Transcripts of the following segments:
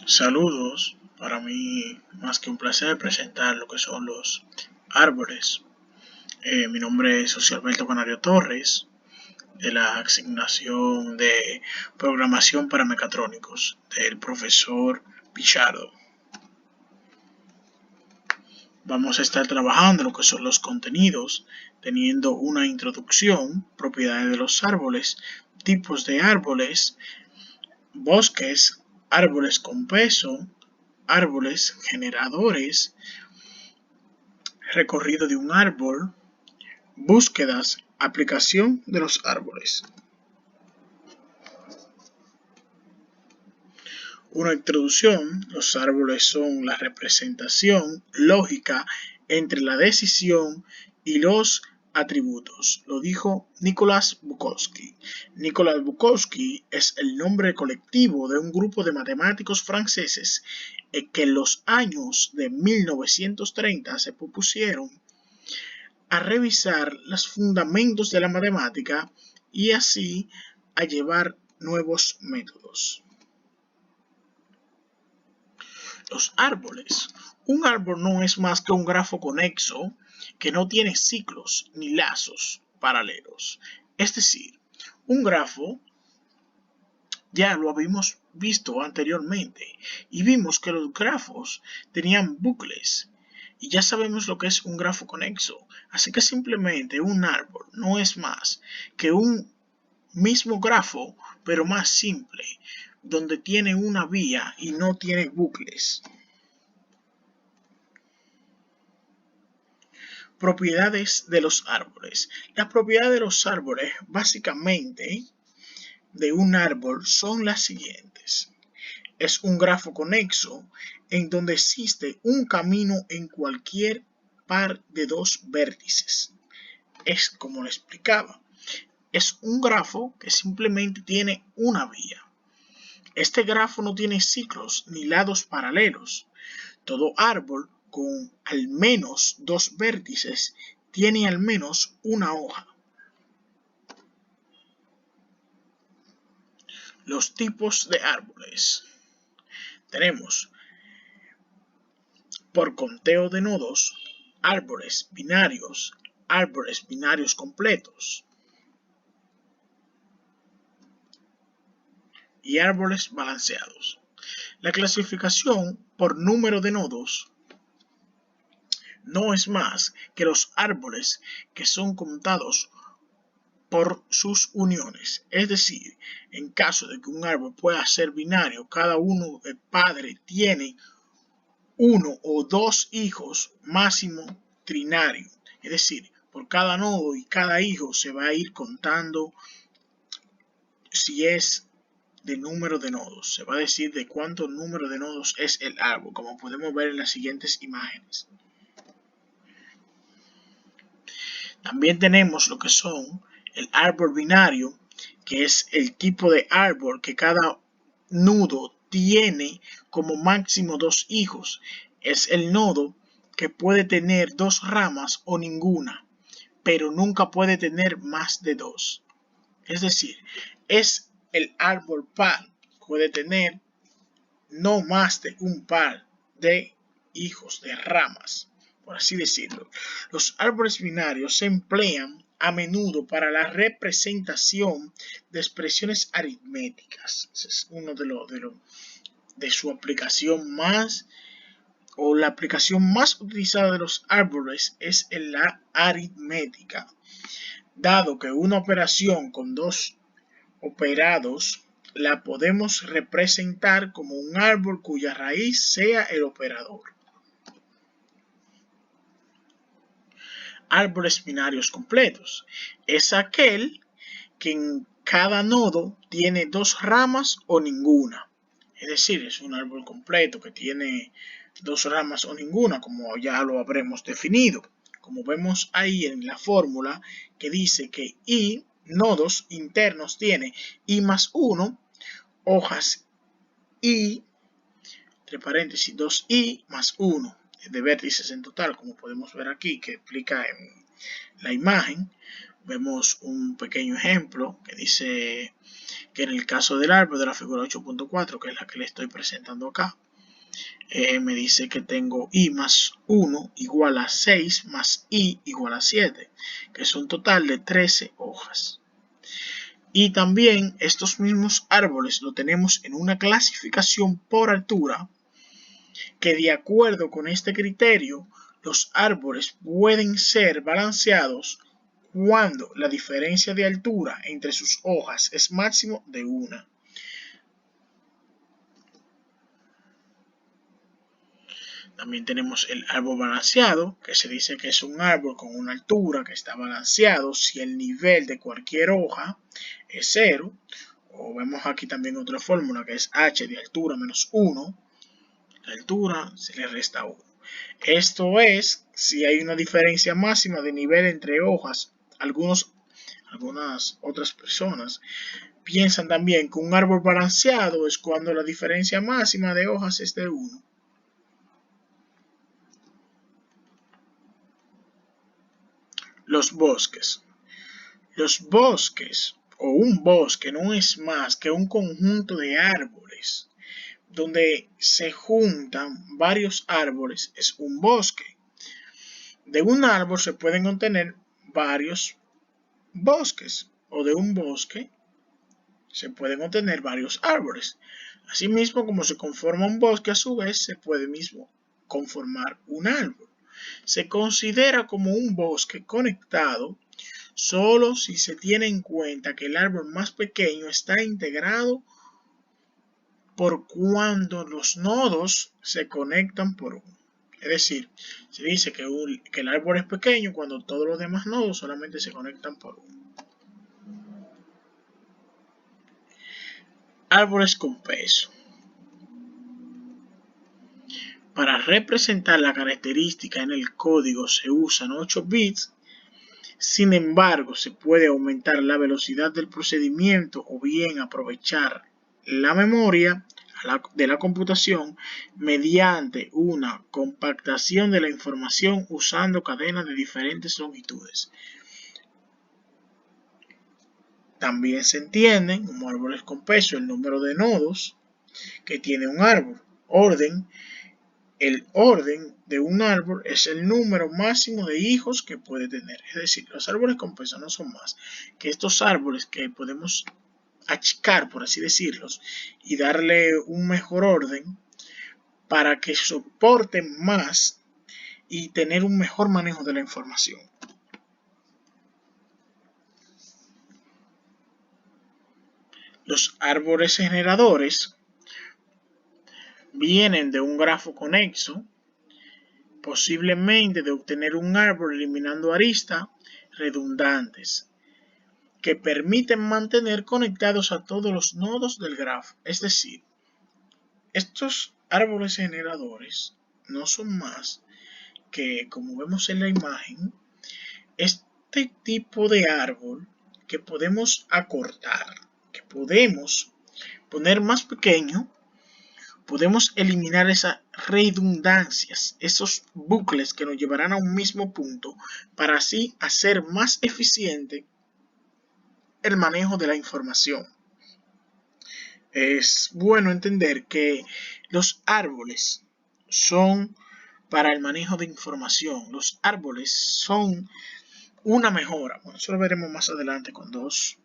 Saludos, para mí más que un placer presentar lo que son los árboles. Mi nombre es José Alberto Canario Torres, de la asignación de programación para mecatrónicos del profesor Pichardo. Vamos a estar trabajando lo que son los contenidos, teniendo una introducción, propiedades de los árboles, tipos de árboles, bosques, árboles con peso, árboles generadores, recorrido de un árbol, búsquedas, aplicación de los árboles. Una introducción: los árboles son la representación lógica entre la decisión y los atributos. Lo dijo Nicholas Bukowski. Nicholas Bukowski es el nombre colectivo de un grupo de matemáticos franceses que en los años de 1930 se propusieron a revisar los fundamentos de la matemática y así a llevar nuevos métodos. Los árboles. Un árbol no es más que un grafo conexo que no tiene ciclos ni lazos paralelos. Es decir, un grafo ya lo habíamos visto anteriormente y vimos que los grafos tenían bucles. Y ya sabemos lo que es un grafo conexo. Así que simplemente un árbol no es más que un mismo grafo, pero más simple, donde tiene una vía y no tiene bucles. Propiedades de los árboles. Las propiedades de los árboles, básicamente, de un árbol son las siguientes. Es un grafo conexo en donde existe un camino en cualquier par de dos vértices. Es como le explicaba. Es un grafo que simplemente tiene una vía. Este grafo no tiene ciclos ni lados paralelos. Todo árbol con al menos dos vértices tiene al menos una hoja. Los tipos de árboles. Tenemos por conteo de nodos, árboles binarios completos y árboles balanceados. La clasificación por número de nodos no es más que los árboles que son contados por sus uniones. Es decir, en caso de que un árbol pueda ser binario, cada uno de padre tiene uno o dos hijos, máximo trinario. Es decir, por cada nodo y cada hijo se va a ir contando si es de número de nodos. Se va a decir de cuánto número de nodos es el árbol, como podemos ver en las siguientes imágenes. También tenemos lo que son el árbol binario, que es el tipo de árbol que cada nudo tiene como máximo dos hijos. Es el nodo que puede tener dos ramas o ninguna, pero nunca puede tener más de dos. Es decir, es el árbol par, puede tener no más de un par de hijos, de ramas, por así decirlo. Los árboles binarios se emplean a menudo para la representación de expresiones aritméticas. Ese es uno de su aplicación más, o la aplicación más utilizada de los árboles es en la aritmética, dado que una operación con dos operados la podemos representar como un árbol cuya raíz sea el operador. Árboles binarios completos. Es aquel que en cada nodo tiene dos ramas o ninguna. Es decir, es un árbol completo que tiene dos ramas o ninguna, como ya lo habremos definido. Como vemos ahí en la fórmula que dice que I, nodos internos, tiene I más 1, hojas I, entre paréntesis 2I más 1 de vértices en total, como podemos ver aquí, que explica en la imagen. vemos un pequeño ejemplo que dice que en el caso del árbol de la figura 8.4, que es la que le estoy presentando acá, me dice que tengo i más 1 igual a 6 más i igual a 7, que es un total de 13 hojas. Y también estos mismos árboles lo tenemos en una clasificación por altura, que de acuerdo con este criterio, los árboles pueden ser balanceados cuando la diferencia de altura entre sus hojas es máximo de 1. También tenemos el árbol balanceado, que se dice que es un árbol con una altura que está balanceado si el nivel de cualquier hoja es 0. O vemos aquí también otra fórmula que es h de altura menos 1. La altura se le resta 1. Esto es si hay una diferencia máxima de nivel entre hojas. Algunas otras personas piensan también que un árbol balanceado es cuando la diferencia máxima de hojas es de 1. Los bosques. Los bosques o un bosque no es más que un conjunto de árboles donde se juntan varios árboles. Es un bosque. De un árbol se pueden obtener varios bosques o de un bosque se pueden obtener varios árboles. Asimismo, como se conforma un bosque, a su vez se puede mismo conformar un árbol. Se considera como un bosque conectado solo si se tiene en cuenta que el árbol más pequeño está integrado por cuando los nodos se conectan por uno. Es decir, se dice que el árbol es pequeño cuando todos los demás nodos solamente se conectan por uno. Árboles con peso. Para representar la característica en el código se usan 8 bits. Sin embargo, se puede aumentar la velocidad del procedimiento o bien aprovechar la memoria de la computación mediante una compactación de la información usando cadenas de diferentes longitudes. También se entienden como árboles con peso el número de nodos que tiene un árbol. El orden de un árbol es el número máximo de hijos que puede tener. Es decir, los árboles con peso no son más que estos árboles que podemos achicar, por así decirlos, y darle un mejor orden para que soporten más y tener un mejor manejo de la información. Los árboles generadores vienen de un grafo conexo, posiblemente de obtener un árbol eliminando aristas redundantes que permiten mantener conectados a todos los nodos del grafo. Es decir, estos árboles generadores no son más que, como vemos en la imagen, este tipo de árbol que podemos acortar, que podemos poner más pequeño. Podemos eliminar esas redundancias, esos bucles que nos llevarán a un mismo punto para así hacer más eficiente el manejo de la información. Es bueno entender que los árboles son para el manejo de información. Los árboles son una mejora. Bueno, eso lo veremos más adelante con dos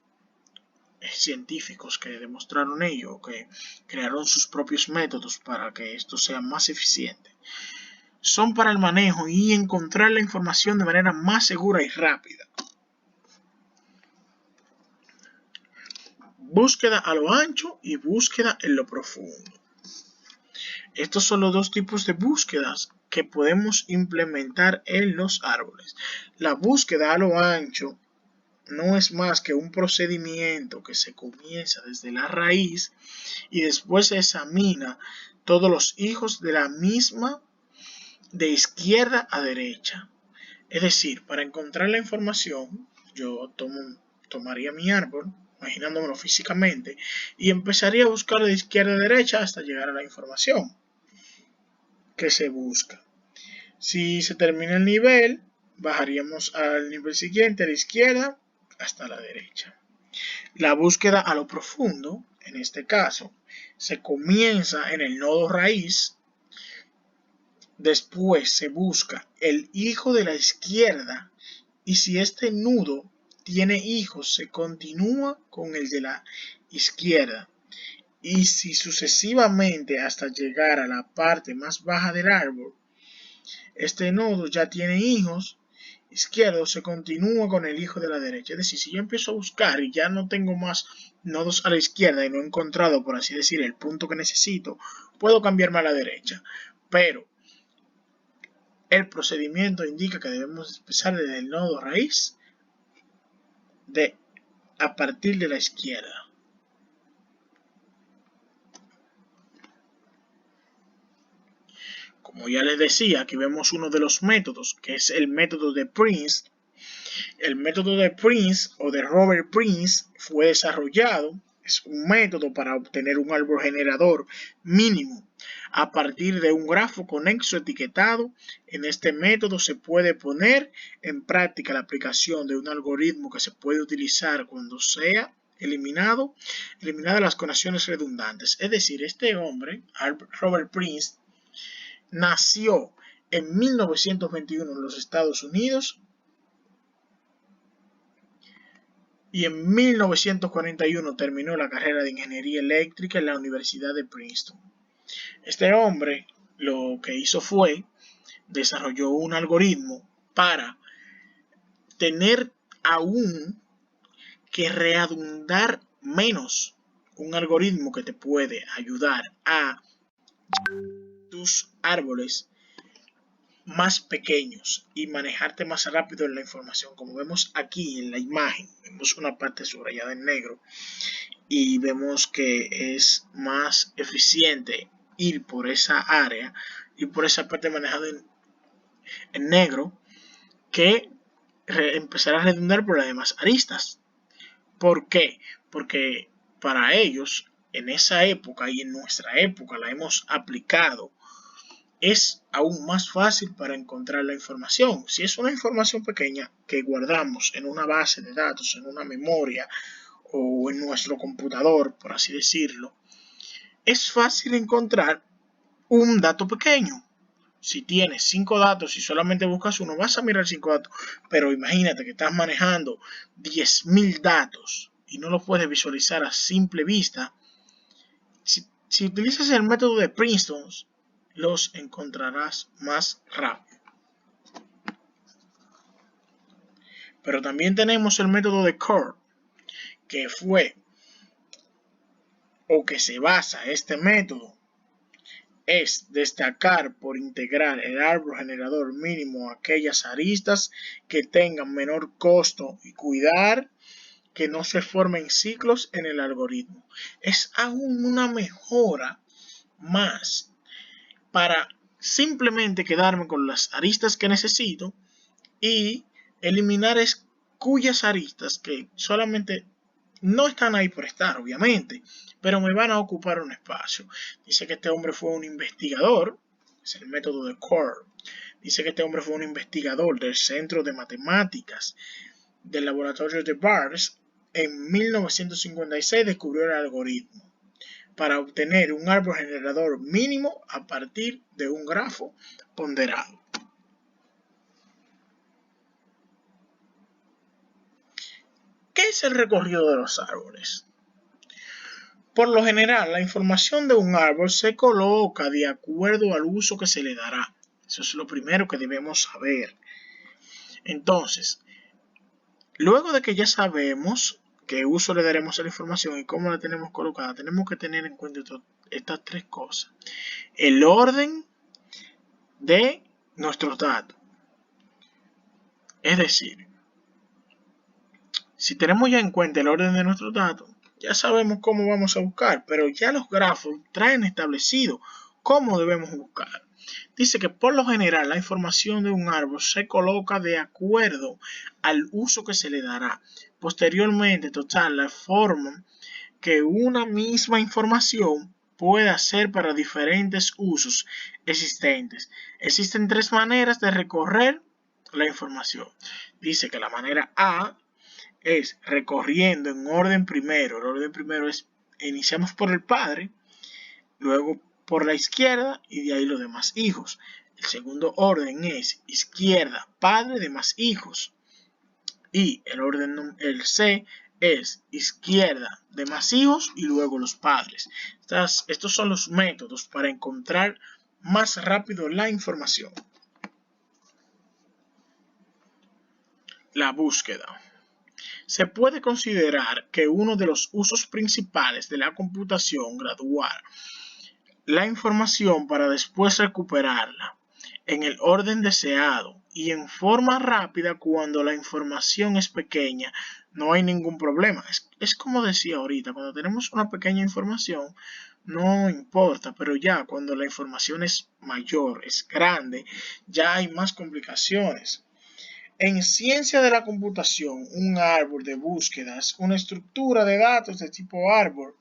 científicos que demostraron ello, que crearon sus propios métodos para que esto sea más eficiente. Son para el manejo y encontrar la información de manera más segura y rápida. Búsqueda a lo ancho y búsqueda en lo profundo. Estos son los dos tipos de búsquedas que podemos implementar en los árboles. La búsqueda a lo ancho no es más que un procedimiento que se comienza desde la raíz y después se examina todos los hijos de la misma de izquierda a derecha. Es decir, para encontrar la información, yo tomaría mi árbol, imaginándomelo físicamente, y empezaría a buscar de izquierda a derecha hasta llegar a la información que se busca. Si se termina el nivel, bajaríamos al nivel siguiente a la izquierda hasta la derecha. La búsqueda a lo profundo, en este caso, se comienza en el nodo raíz. Después se busca el hijo de la izquierda y si este nudo tiene hijos se continúa con el de la izquierda y si sucesivamente hasta llegar a la parte más baja del árbol este nodo ya tiene hijos izquierdos, se continúa con el hijo de la derecha. Es decir, si yo empiezo a buscar y ya no tengo más nodos a la izquierda y no he encontrado, por así decir, el punto que necesito, puedo cambiarme a la derecha. Pero el procedimiento indica que debemos empezar desde el nodo raíz a partir de la izquierda. Como ya les decía, aquí vemos uno de los métodos, que es el método de Prince. El método de Prince o de Robert Prince fue desarrollado. Es un método para obtener un árbol generador mínimo a partir de un grafo conexo etiquetado. En este método se puede poner en práctica la aplicación de un algoritmo que se puede utilizar cuando sea eliminadas las conexiones redundantes. Es decir, este hombre, Robert Prince, nació en 1921 en los Estados Unidos y en 1941 terminó la carrera de ingeniería eléctrica en la Universidad de Princeton. Este hombre lo que hizo fue desarrolló un algoritmo para tener aún que redundar menos, un algoritmo que te puede ayudar a tus árboles más pequeños y manejarte más rápido en la información. Como vemos aquí en la imagen, vemos una parte subrayada en negro y vemos que es más eficiente ir por esa área y por esa parte manejada en negro que empezar a redundar por las demás aristas. ¿Por qué? Porque para ellos en esa época y en nuestra época la hemos aplicado, es aún más fácil para encontrar la información. Si es una información pequeña que guardamos en una base de datos, en una memoria o en nuestro computador, por así decirlo, es fácil encontrar un dato pequeño. Si tienes 5 datos y solamente buscas uno, vas a mirar 5 datos. Pero imagínate que estás manejando 10.000 datos y no los puedes visualizar a simple vista. Si utilizas el método de Princeton, los encontrarás más rápido. Pero también tenemos el método de Core, que fue o que se basa este método es destacar por integrar el árbol generador mínimo a aquellas aristas que tengan menor costo y cuidar que no se formen ciclos en el algoritmo. Es aún una mejora más para simplemente quedarme con las aristas que necesito y eliminar cuyas aristas que solamente no están ahí por estar, obviamente, pero me van a ocupar un espacio. Dice que este hombre fue un investigador, es el método de Core. Dice que este hombre fue un investigador del Centro de Matemáticas del laboratorio de Bars. En 1956 descubrió el algoritmo para obtener un árbol generador mínimo a partir de un grafo ponderado. ¿Qué es el recorrido de los árboles? Por lo general, la información de un árbol se coloca de acuerdo al uso que se le dará. Eso es lo primero que debemos saber. Entonces, luego de que ya sabemos qué uso le daremos a la información y cómo la tenemos colocada, tenemos que tener en cuenta estas tres cosas. El orden de nuestros datos. Es decir, si tenemos ya en cuenta el orden de nuestros datos, ya sabemos cómo vamos a buscar, pero ya los grafos traen establecido cómo debemos buscar. Dice que por lo general la información de un árbol se coloca de acuerdo al uso que se le dará. Posteriormente, la forma que una misma información puede ser para diferentes usos existentes. Existen tres maneras de recorrer la información. Dice que la manera A es recorriendo en orden primero. El orden primero es, iniciamos por el padre, luego por la izquierda y de ahí los demás hijos. El segundo orden es izquierda, padre, demás hijos. Y el C es izquierda, demás hijos y luego los padres. Estos son los métodos para encontrar más rápido la información. La búsqueda. Se puede considerar que uno de los usos principales de la computación gradual la información para después recuperarla en el orden deseado y en forma rápida cuando la información es pequeña. No hay ningún problema. Es como decía ahorita, cuando tenemos una pequeña información, no importa, pero ya cuando la información es mayor, es grande, ya hay más complicaciones. En ciencia de la computación, un árbol de búsqueda es una estructura de datos de tipo árbol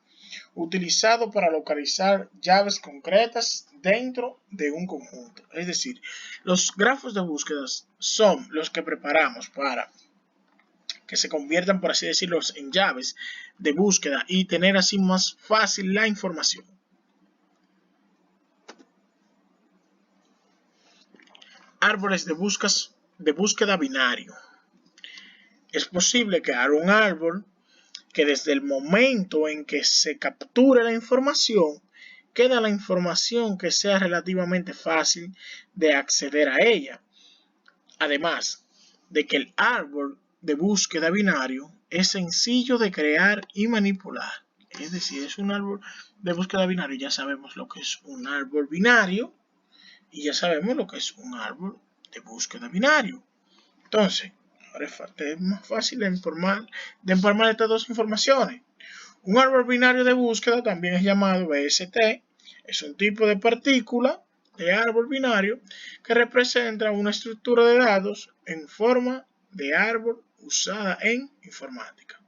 utilizado para localizar llaves concretas dentro de un conjunto. Es decir, los grafos de búsqueda son los que preparamos para que se conviertan, por así decirlo, en llaves de búsqueda y tener así más fácil la información. Árboles de búsqueda binario. Es posible crear un árbol que desde el momento en que se capture la información, queda la información que sea relativamente fácil de acceder a ella. Además de que el árbol de búsqueda binario es sencillo de crear y manipular. Es decir, es un árbol de búsqueda binario. Ya sabemos lo que es un árbol binario y ya sabemos lo que es un árbol de búsqueda binario. Entonces, ahora es más fácil de empalmar estas dos informaciones. Un árbol binario de búsqueda también es llamado BST. Es un tipo de partícula de árbol binario que representa una estructura de datos en forma de árbol usada en informática.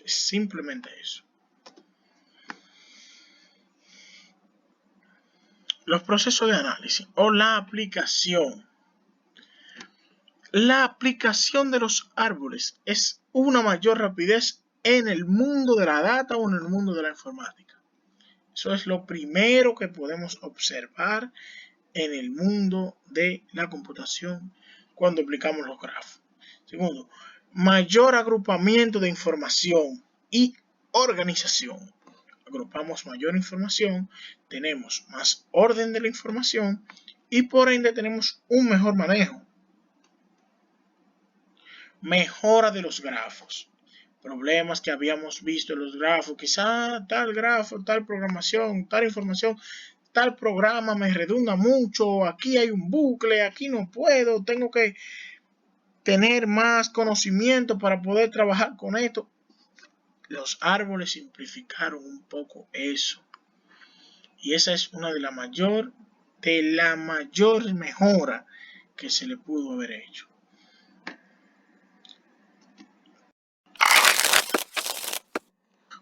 Es simplemente eso. Los procesos de análisis o la aplicación. La aplicación de los árboles es una mayor rapidez en el mundo de la data o en el mundo de la informática. Eso es lo primero que podemos observar en el mundo de la computación cuando aplicamos los grafos. Segundo, mayor agrupamiento de información y organización. Agrupamos mayor información, tenemos más orden de la información y por ende tenemos un mejor manejo. Mejora de los grafos. Problemas que habíamos visto en los grafos, quizá tal grafo, tal programación, tal información, tal programa me redunda mucho, aquí hay un bucle, aquí no puedo, tengo que tener más conocimiento para poder trabajar con esto. Los árboles simplificaron un poco eso. Y esa es una de la mayor mejora que se le pudo haber hecho.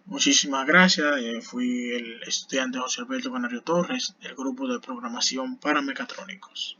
Muchísimas gracias. Fui el estudiante José Alberto Canario Torres del grupo de programación para mecatrónicos.